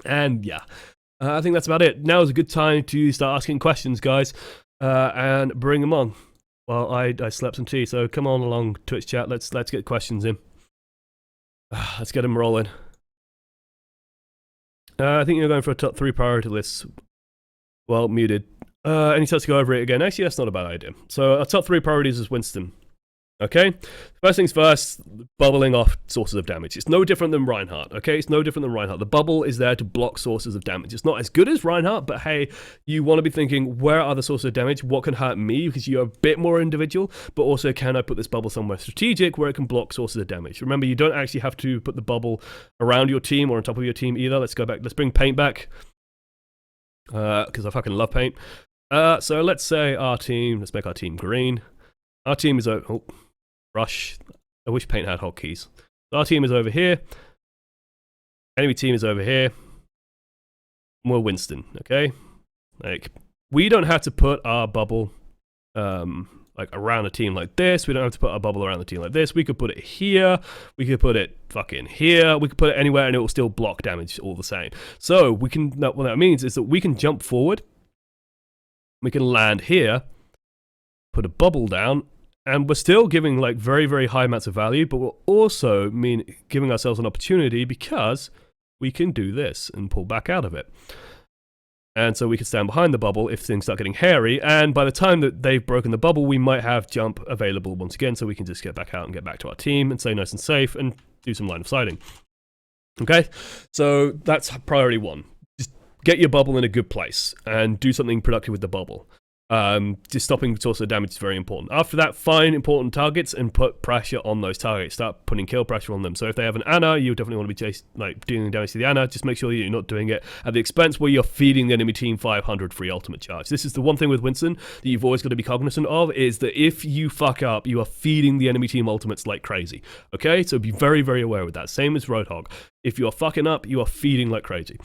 And yeah, I think that's about it. Now is a good time to start asking questions, guys, and bring them on. Well, I slept some tea, so come on along, Twitch chat. Let's get questions in. Let's get them rolling. I think you're going for a top 3 priority list. Well, muted. Any chance to go over it again? Actually, that's not a bad idea. So our top 3 priorities is Winston. Okay? First things first, bubbling off sources of damage. It's no different than Reinhardt, okay? It's no different than Reinhardt. The bubble is there to block sources of damage. It's not as good as Reinhardt, but hey, you want to be thinking, where are the sources of damage? What can hurt me? Because you're a bit more individual, but also can I put this bubble somewhere strategic where it can block sources of damage? Remember, you don't actually have to put the bubble around your team or on top of your team either. Let's go back. Let's bring paint back. Because I fucking love paint. So let's say our team, let's make our team green. Our team is rush. I wish paint had hotkeys. Our team is over here. Enemy team is over here. We're Winston, okay? Like, we don't have to put our bubble like around a team like this. We don't have to put our bubble around the team like this. We could put it here. We could put it fucking here. We could put it anywhere and it will still block damage all the same. So we can, what that means is that we can jump forward. We can land here, put a bubble down, and we're still giving like very, very high amounts of value, but we're also giving ourselves an opportunity because we can do this and pull back out of it. And so we can stand behind the bubble if things start getting hairy, and by the time that they've broken the bubble, we might have jump available once again, so we can just get back out and get back to our team and stay nice and safe and do some line of sighting. Okay, so that's priority 1. Just get your bubble in a good place and do something productive with the bubble. Just stopping source of damage is very important. After that, find important targets and put pressure on those targets. Start putting kill pressure on them. So if they have an Ana, you definitely want to be dealing damage to the Ana. Just make sure you're not doing it at the expense where you're feeding the enemy team 500 free ultimate charge. This is the one thing with Winston that you've always got to be cognizant of, is that if you fuck up, you are feeding the enemy team ultimates like crazy. Okay, so be very, very aware with that. Same as Roadhog. If you are fucking up, you are feeding like crazy.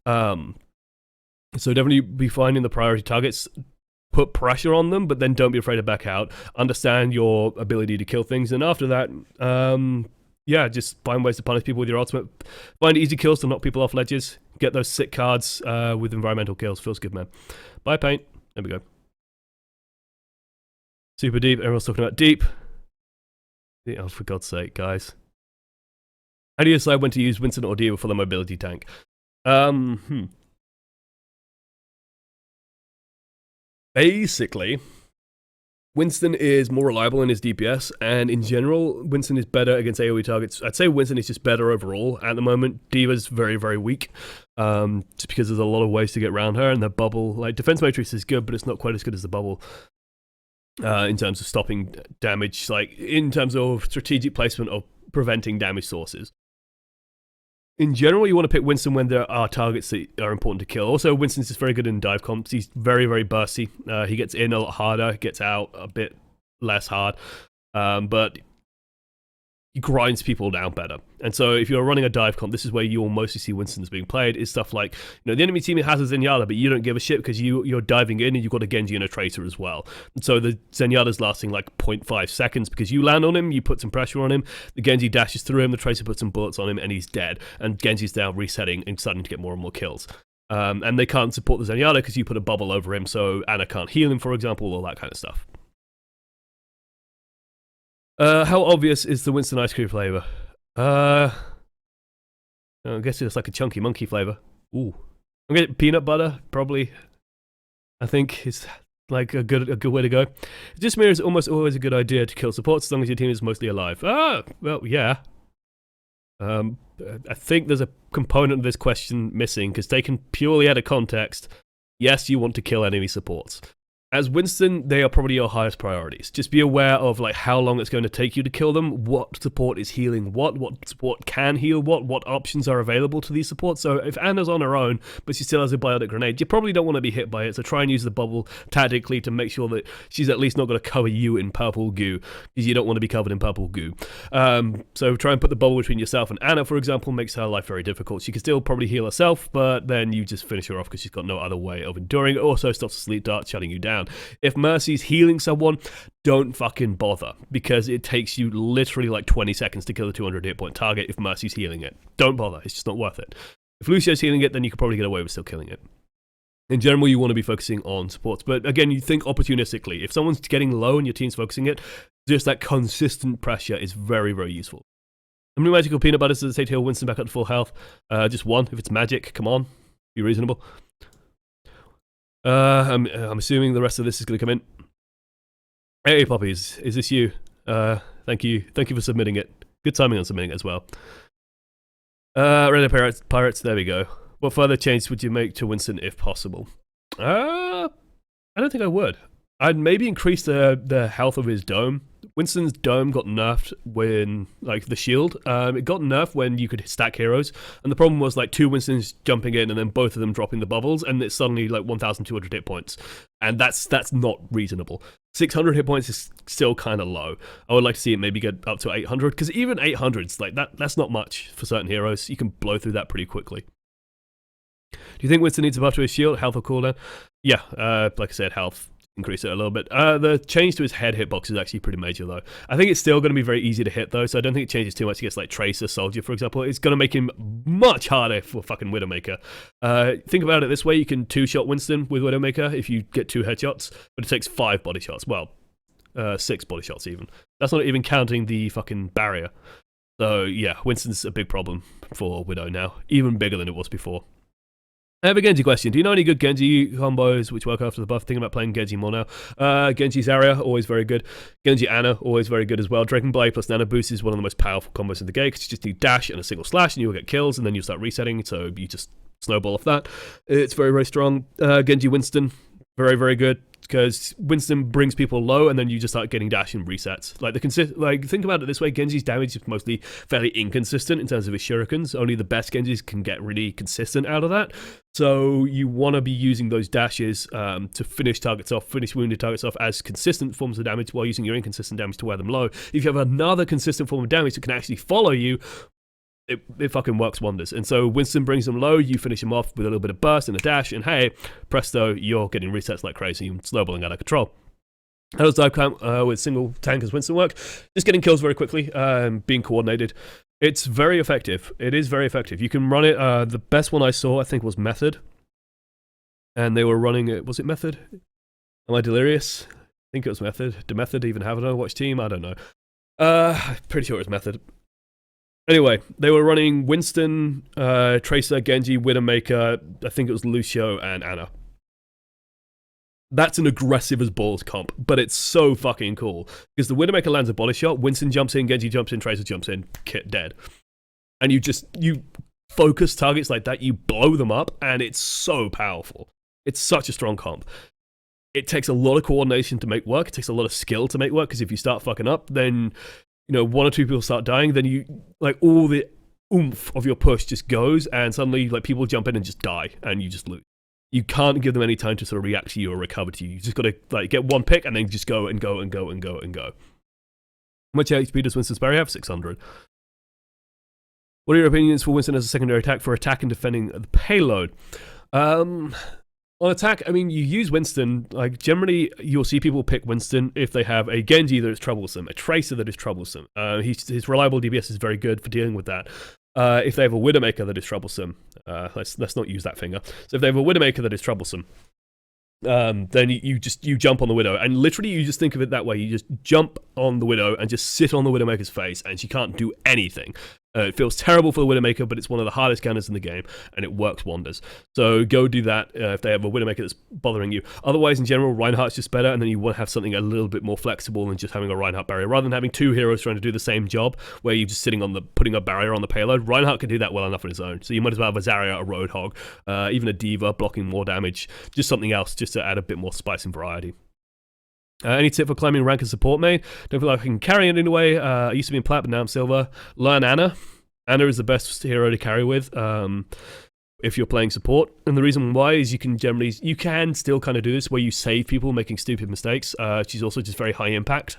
So definitely be finding the priority targets. Put pressure on them, but then don't be afraid to back out. Understand your ability to kill things, and after that, yeah, just find ways to punish people with your ultimate. Find easy kills to knock people off ledges. Get those sick cards with environmental kills. Feels good, man. Bye, paint. There we go. Super deep. Everyone's talking about deep. Oh, for God's sake, guys. How do you decide when to use Winston or D.Va for the mobility tank? Basically, Winston is more reliable in his DPS, and in general, Winston is better against AoE targets. I'd say Winston is just better overall at the moment. D.Va's very, very weak, just because there's a lot of ways to get around her, and the bubble, like, defense matrix is good, but it's not quite as good as the bubble in terms of stopping damage, like, in terms of strategic placement of preventing damage sources. In general, you want to pick Winston when there are targets that are important to kill. Also, Winston's just very good in dive comps. He's very, very bursty. He gets in a lot harder, gets out a bit less hard, but he grinds people down better. And so if you're running a dive comp, this is where you'll mostly see Winston's being played, is stuff like, you know, the enemy team has a Zenyatta, but you don't give a shit because you're diving in and you've got a Genji and a Tracer as well. And so the Zenyatta's lasting like 0.5 seconds because you land on him, you put some pressure on him, the Genji dashes through him, the Tracer puts some bullets on him, and he's dead. And Genji's now resetting and starting to get more and more kills. And they can't support the Zenyatta because you put a bubble over him, so Ana can't heal him, for example, all that kind of stuff. How obvious is the Winston ice cream flavor? I guess it's like a chunky monkey flavor. Ooh, I'm gonna get peanut butter, probably. I think is like a good way to go. It just means it's almost always a good idea to kill supports as long as your team is mostly alive. Ah, well, yeah. I think there's a component of this question missing because taken purely out of context, yes, you want to kill enemy supports. As Winston, they are probably your highest priorities. Just be aware of like how long it's going to take you to kill them, what support is healing what support can heal what options are available to these supports. So if Ana's on her own, but she still has a biotic grenade, you probably don't want to be hit by it, so try and use the bubble tactically to make sure that she's at least not going to cover you in purple goo, because you don't want to be covered in purple goo. So try and put the bubble between yourself and Ana, for example, makes her life very difficult. She can still probably heal herself, but then you just finish her off because she's got no other way of enduring. It also stops the sleep dart shutting you down. If Mercy's healing someone, don't fucking bother, because it takes you literally like 20 seconds to kill a 200 hit point target if Mercy's healing it. Don't bother, it's just not worth it. If Lucio's healing it, then you could probably get away with still killing it. In general, you want to be focusing on supports. But again, you think opportunistically. If someone's getting low and your team's focusing it, just that consistent pressure is very, very useful. How many magical peanut butters does it say to heal Winston back up to full health? Just one. If it's magic, come on. Be reasonable. I'm assuming the rest of this is going to come in. Hey, Poppies. Is this you? Thank you. Thank you for submitting it. Good timing on submitting it as well. Red Pirates, there we go. What further changes would you make to Winston if possible? I don't think I would. I'd maybe increase the health of his dome. Winston's dome got nerfed when, like, the shield. It got nerfed when you could stack heroes. And the problem was, like, 2 Winstons jumping in and then both of them dropping the bubbles. And it's suddenly, like, 1,200 hit points. And that's not reasonable. 600 hit points is still kind of low. I would like to see it maybe get up to 800. Because even 800's, like, that's not much for certain heroes. You can blow through that pretty quickly. Do you think Winston needs a buff to his shield, health or cooldown? Yeah, like I said, health. Increase it a little bit. The change to his head hitbox is actually pretty major, though. I think it's still going to be very easy to hit, though, so I don't think it changes too much against, like, Tracer, Soldier, for example. It's going to make him much harder for fucking Widowmaker. Think about it this way. You can 2-shot Winston with Widowmaker if you get 2 headshots, but it takes 5 body shots. Well, 6 body shots, even. That's not even counting the fucking barrier. So, yeah, Winston's a big problem for Widow now. Even bigger than it was before. I have a Genji question. Do you know any good Genji combos which work after the buff? Thinking about playing Genji more now. Genji Zarya, always very good. Genji Ana, always very good as well. Dragon Blade plus Nano Boost is one of the most powerful combos in the game because you just need dash and a single slash and you'll get kills and then you'll start resetting, so you just snowball off that. It's very, very strong. Genji Winston, very, very good because Winston brings people low and then you just start getting dash and resets. Like think about it this way, Genji's damage is mostly fairly inconsistent in terms of his shurikens. Only the best Genjis can get really consistent out of that. So you want to be using those dashes to finish targets off, finish wounded targets off as consistent forms of damage while using your inconsistent damage to wear them low. If you have another consistent form of damage that can actually follow you, it fucking works wonders. And so Winston brings them low, you finish him off with a little bit of burst and a dash, and hey, presto, you're getting resets like crazy and snowballing out of control. How does dive camp with single tank as Winston work? Just getting kills very quickly, being coordinated. It's very effective. It is very effective. You can run it. The best one I saw, I think, was Method. And they were running it. Was it Method? Am I delirious? I think it was Method. Did Method even have an Overwatch team? I don't know. Pretty sure it was Method. Anyway, they were running Winston, Tracer, Genji, Widowmaker, I think it was Lucio, and Ana. That's an aggressive as balls comp, but it's so fucking cool. Because the Widowmaker lands a body shot, Winston jumps in, Genji jumps in, Tracer jumps in, Kit dead. And you focus targets like that, you blow them up, and it's so powerful. It's such a strong comp. It takes a lot of coordination to make work, it takes a lot of skill to make work, because if you start fucking up, then 1 or 2 people start dying, then you, like, all the oomph of your push just goes, and suddenly, like, people jump in and just die, and you just lose. You can't give them any time to sort of react to you or recover to you. You just got to, like, get one pick and then just go and go and go and go and go. How much HP does Winston's Barry have? 600. What are your opinions for Winston as a secondary attack for attack and defending the payload? On attack, I mean, you use Winston, like, generally, you'll see people pick Winston if they have a Genji that is troublesome, a Tracer that is troublesome. His reliable DPS is very good for dealing with that. If they have a Widowmaker that is troublesome, let's not use that finger. So if they have a Widowmaker that is troublesome, then you jump on the Widow, and literally you just think of it that way. You just jump on the Widow and just sit on the Widowmaker's face, and she can't do anything. It feels terrible for the Widowmaker, but it's one of the hardest counters in the game, and it works wonders. So go do that if they have a Widowmaker that's bothering you. Otherwise, in general, Reinhardt's just better, and then you want to have something a little bit more flexible than just having a Reinhardt barrier. Rather than having 2 heroes trying to do the same job, where you're just sitting on putting a barrier on the payload, Reinhardt can do that well enough on his own. So you might as well have a Zarya, a Roadhog, even a D.Va blocking more damage, just something else, just to add a bit more spice and variety. Any tip for climbing rank as support main? Don't feel like I can carry it anyway. I used to be in plat, but now I'm silver. Learn Ana. Ana is the best hero to carry with if you're playing support. And the reason why is you can still kind of do this where you save people making stupid mistakes. She's also just very high impact.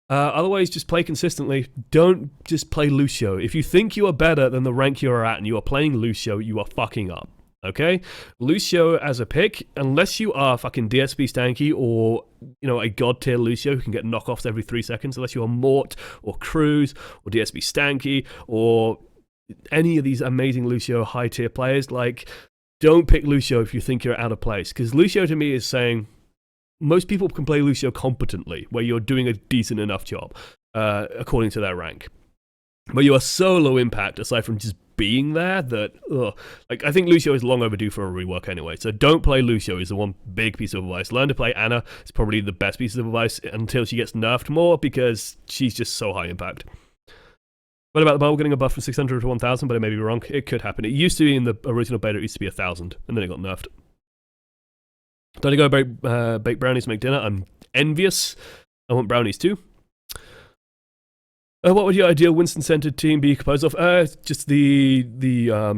Otherwise, just play consistently. Don't just play Lucio. If you think you are better than the rank you are at and you are playing Lucio, you are fucking up. Okay? Lucio as a pick, unless you are fucking DSP stanky or, a god tier Lucio who can get knockoffs every 3 seconds, unless you are Mort or Cruz or DSP stanky or any of these amazing Lucio high tier players, like, don't pick Lucio if you think you're out of place. Because Lucio to me is saying most people can play Lucio competently, where you're doing a decent enough job, according to their rank. But you are so low impact, aside from just being there, that, like, I think Lucio is long overdue for a rework anyway. So don't play Lucio is the one big piece of advice. Learn to play Ana. It's probably the best piece of advice until she gets nerfed more, because she's just so high impact. What about the bubble getting a buff from 600 to 1000? But I may be wrong. It could happen. It used to be in the original beta, it used to be 1000, and then it got nerfed. Don't I go bake brownies to make dinner? I'm envious. I want brownies too. What would your ideal Winston-centered team be composed of? Just the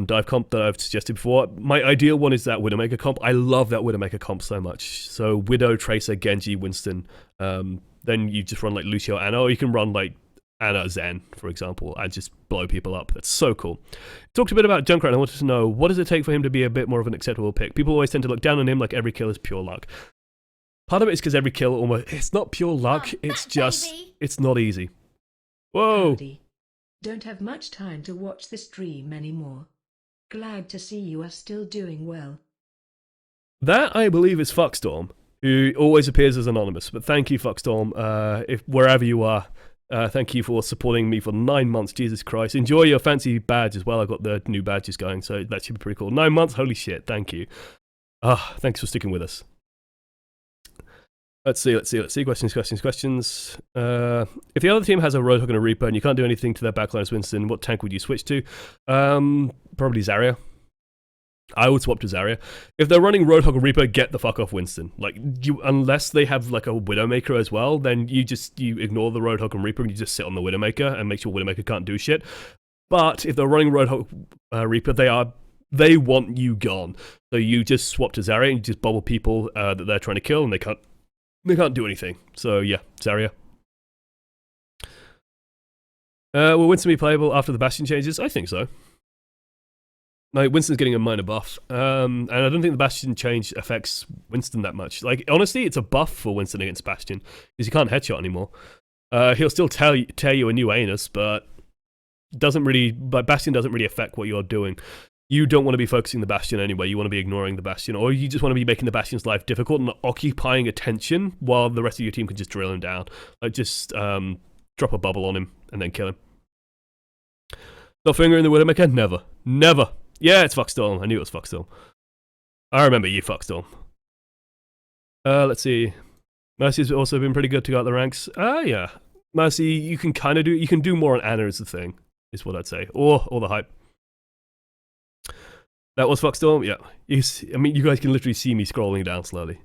dive comp that I've suggested before. My ideal one is that Widowmaker comp. I love that Widowmaker comp so much. So Widow, Tracer, Genji, Winston. Then you just run like Lucio, Ana, or you can run like Ana, Zen, for example, and just blow people up. That's so cool. Talked a bit about Junkrat. I wanted to know, what does it take for him to be a bit more of an acceptable pick? People always tend to look down on him like every kill is pure luck. Part of it is because every kill almost, it's not pure luck, it's just, it's not easy. Whoa! Howdy. Don't have much time to watch the stream anymore. Glad to see you are still doing well. That, I believe, is Fuckstorm, who always appears as anonymous. But thank you, Fuckstorm, if wherever you are. Thank you for supporting me for 9 months, Jesus Christ. Enjoy your fancy badge as well. I've got the new badges going, so that should be pretty cool. 9 months? Holy shit, thank you. Thanks for sticking with us. Let's see. Questions. If the other team has a Roadhog and a Reaper and you can't do anything to their backline as Winston, what tank would you switch to? Probably Zarya. I would swap to Zarya. If they're running Roadhog or Reaper, get the fuck off Winston. Like, unless they have like a Widowmaker as well, then you ignore the Roadhog and Reaper and you just sit on the Widowmaker and make sure Widowmaker can't do shit. But if they're running Roadhog Reaper, they want you gone. So you just swap to Zarya and you just bubble people that they're trying to kill, and they can't do anything. So yeah, Zarya. Will Winston be playable after the Bastion changes? I think so. Like, Winston's getting a minor buff, and I don't think the Bastion change affects Winston that much. Like, honestly, it's a buff for Winston against Bastion, because you can't headshot anymore. He'll still tear you a new anus, but Bastion doesn't really affect what you're doing. You don't want to be focusing the Bastion anyway, you want to be ignoring the Bastion, or you just want to be making the Bastion's life difficult and occupying attention while the rest of your team can just drill him down. Like, just drop a bubble on him and then kill him. Not fingering the Widowmaker? Never. Never. Yeah, it's Fuckstorm. I knew it was Fuckstorm. I remember you, Fuckstorm. Let's see. Mercy's also been pretty good to go up the ranks. Yeah. Mercy, you can do more on Ana is the thing, is what I'd say. Or the hype. That was Fuckstorm? Yeah. You guys can literally see me scrolling down slowly.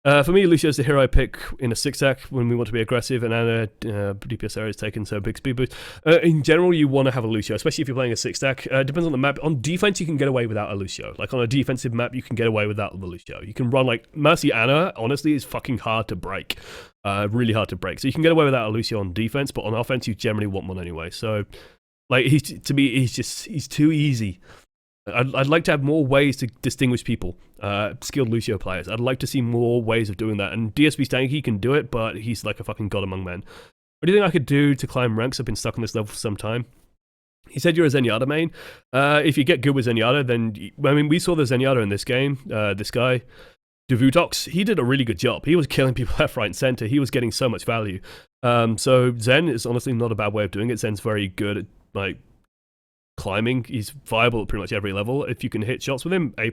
For me, Lucio's the hero I pick in a 6-stack when we want to be aggressive, and Ana, DPS area is taken, so big speed boost. In general, you want to have a Lucio, especially if you're playing a 6-stack. Depends on the map. On defense, you can get away without a Lucio. Like, on a defensive map, you can get away without the Lucio. You can run, like, Mercy Ana, honestly, is fucking hard to break. Really hard to break. So you can get away without a Lucio on defense, but on offense, you generally want one anyway. So, like, to me, he's too easy. I'd like to have more ways to distinguish people, skilled Lucio players. I'd like to see more ways of doing that. And DSB Stanky can do it, but he's like a fucking god among men. What do you think I could do to climb ranks? I've been stuck on this level for some time. He said you're a Zenyatta main. If you get good with Zenyatta, then... I mean, we saw the Zenyatta in this game. This guy, Devutox, he did a really good job. He was killing people left, right, and center. He was getting so much value. So Zen is honestly not a bad way of doing it. Zen's very good at, like... climbing. He's viable at pretty much every level. If you can hit shots with him, A++.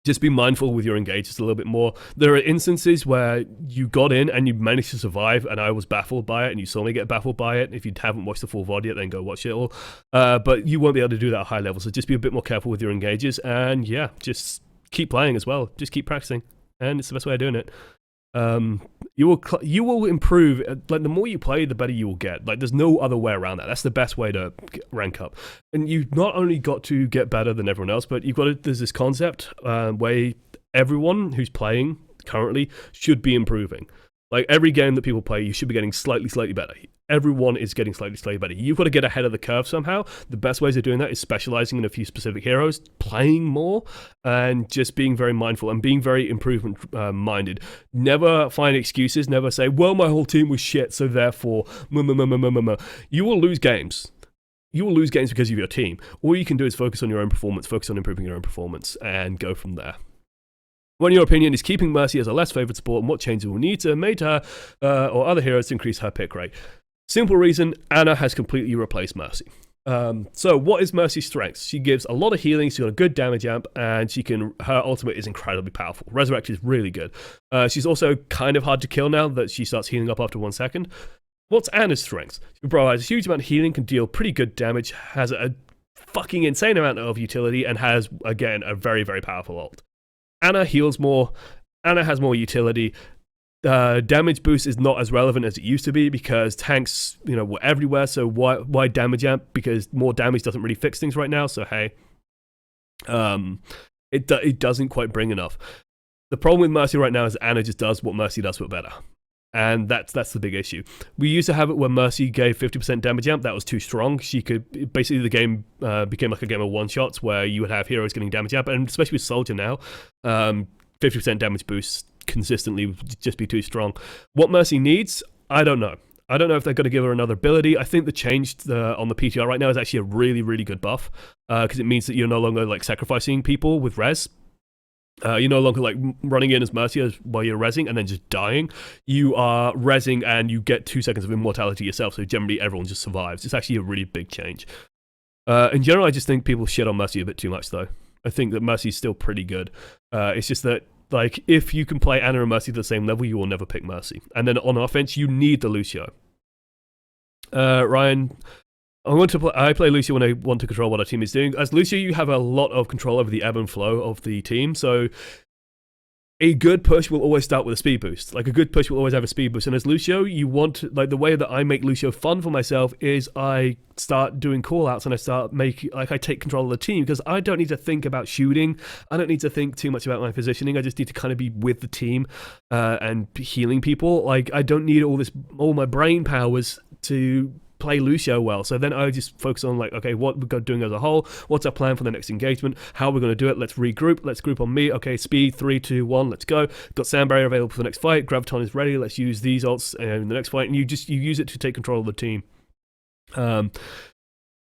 Just be mindful with your engages a little bit more. There are instances where you got in and you managed to survive, and I was baffled by it, and you saw me get baffled by it. If you haven't watched the full VOD yet, then go watch it all. But you won't be able to do that at high level, so just be a bit more careful with your engages, and yeah, just keep playing as well. Just keep practicing, and it's the best way of doing it. You will improve. Like, the more you play, the better you will get. Like, there's no other way around that. That's the best way to rank up. And you not only got to get better than everyone else, but there's this concept where everyone who's playing currently should be improving. Like, every game that people play, you should be getting slightly better. Everyone is getting slightly better. You've got to get ahead of the curve somehow. The best ways of doing that is specializing in a few specific heroes, playing more, and just being very mindful and being very improvement-minded. Never find excuses. Never say, well, my whole team was shit, so therefore, You will lose games. You will lose games because of your team. All you can do is focus on your own performance, focus on improving your own performance, and go from there. What, in your opinion, is keeping Mercy as a less favoured support, and what changes will need to make her or other heroes to increase her pick rate? Simple reason, Ana has completely replaced Mercy. So what is Mercy's strengths? She gives a lot of healing, she's got a good damage amp, and her ultimate is incredibly powerful. Resurrect is really good. She's also kind of hard to kill now that she starts healing up after 1 second. What's Ana's strengths? She provides a huge amount of healing, can deal pretty good damage, has a fucking insane amount of utility, and has, again, a very, very powerful ult. Ana heals more. Ana has more utility. Damage boost is not as relevant as it used to be because tanks, were everywhere. So why damage amp? Because more damage doesn't really fix things right now. So hey, it doesn't quite bring enough. The problem with Mercy right now is Ana just does what Mercy does but better. And that's the big issue. We used to have it where Mercy gave 50% damage amp. That was too strong. She could basically, the game became like a game of one shots where you would have heroes getting damage amp, and especially with Soldier now, 50% damage boost consistently would just be too strong. What Mercy needs, I don't know. I don't know if they're going to give her another ability. I think the change on the PTR right now is actually a really, really good buff because it means that you're no longer like sacrificing people with res. You're no longer like running in as Mercy while you're rezzing and then just dying. You are rezzing and you get 2 seconds of immortality yourself, so generally everyone just survives. It's actually a really big change. In general, I just think people shit on Mercy a bit too much, though. I think that Mercy's still pretty good. It's just that, like, if you can play Ana and Mercy to the same level, you will never pick Mercy. And then on offense, you need the Lucio. Ryan... I play Lucio when I want to control what our team is doing. As Lucio, you have a lot of control over the ebb and flow of the team, so a good push will always start with a speed boost. Like, a good push will always have a speed boost, and as Lucio, you want, like, the way that I make Lucio fun for myself is I start doing call-outs and I start I take control of the team, because I don't need to think about shooting, I don't need to think too much about my positioning, I just need to kind of be with the team and healing people. Like, I don't need all my brain powers to play Lucio well. So then I just focus on, like, okay, what we're doing as a whole, what's our plan for the next engagement, how we're going to do it, let's regroup, let's group on me, okay, speed, 3, 2, 1, let's go, got Sand Barrier available for the next fight, Graviton is ready, let's use these ults in the next fight, and you use it to take control of the team. And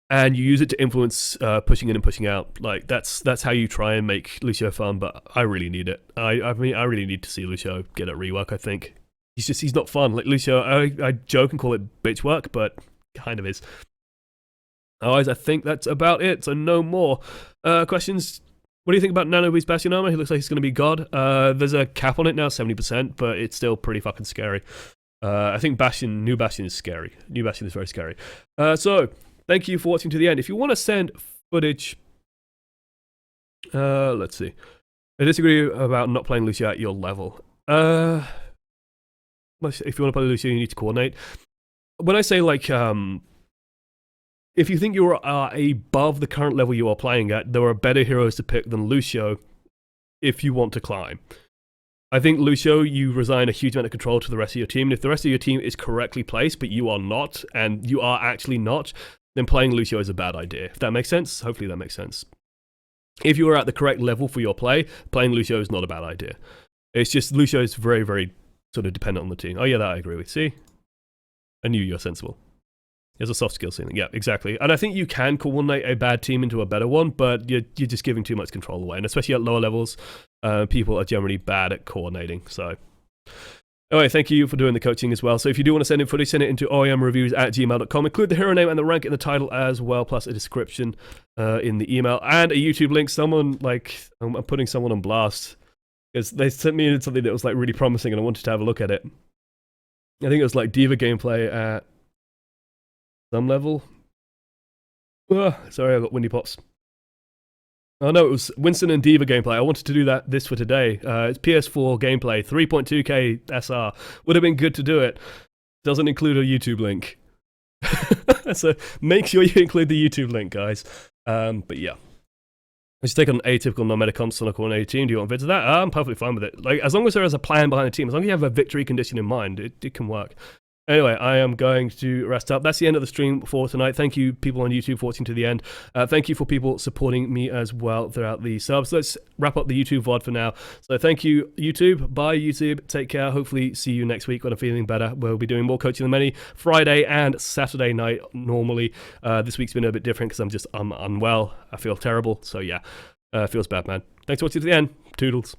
you use it to influence pushing in and pushing out. Like, that's how you try and make Lucio fun, but I really need it. I mean, I really need to see Lucio get a rework, I think. He's not fun. Like, Lucio, I joke and call it bitch work, but kind of is. Otherwise, I think that's about it, so no more questions. What do you think about Nanobe's Bastion armor? He looks like he's going to be god. There's a cap on it now, 70%, but it's still pretty fucking scary. I think New Bastion is scary. New Bastion is very scary. So, thank you for watching to the end. If you want to send footage... let's see. I disagree about not playing Lucio at your level. If you want to play Lucio, you need to coordinate. When I say, like, if you think you are above the current level you are playing at, there are better heroes to pick than Lucio if you want to climb. I think Lucio, you resign a huge amount of control to the rest of your team, and if the rest of your team is correctly placed, but you are not, and you are actually not, then playing Lucio is a bad idea. If that makes sense, hopefully that makes sense. If you are at the correct level for your play, playing Lucio is not a bad idea. It's just Lucio is very, very sort of dependent on the team. Oh yeah, that I agree with. See? I knew you were sensible. There's a soft skill ceiling. Yeah, exactly. And I think you can coordinate a bad team into a better one, but you're just giving too much control away. And especially at lower levels, people are generally bad at coordinating. So, anyway, thank you for doing the coaching as well. So if you do want to send in footage, send it into oemreviews@gmail.com. Include the hero name and the rank in the title as well, plus a description in the email and a YouTube link. Someone, like, I'm putting someone on blast because they sent me something that was, like, really promising and I wanted to have a look at it. I think it was like D.Va gameplay at some level. Sorry, I got windy pops. Oh no, it was Winston and D.Va gameplay. I wanted to do this for today. It's PS4 gameplay, 3.2K SR. Would have been good to do it. Doesn't include a YouTube link. So make sure you include the YouTube link, guys. But yeah. Let's take on an atypical non-meta console on a coordinated team. Do you want to visit that? I'm perfectly fine with it. Like, as long as there is a plan behind the team, as long as you have a victory condition in mind, it can work. Anyway, I am going to rest up. That's the end of the stream for tonight. Thank you, people on YouTube, for watching to the end. Thank you for people supporting me as well throughout the subs. Let's wrap up the YouTube VOD for now. So thank you, YouTube. Bye, YouTube. Take care. Hopefully see you next week when I'm feeling better. We'll be doing more Coaching than Many Friday and Saturday night normally. This week's been a bit different because I'm unwell. I feel terrible. So yeah, feels bad, man. Thanks for watching to the end. Toodles.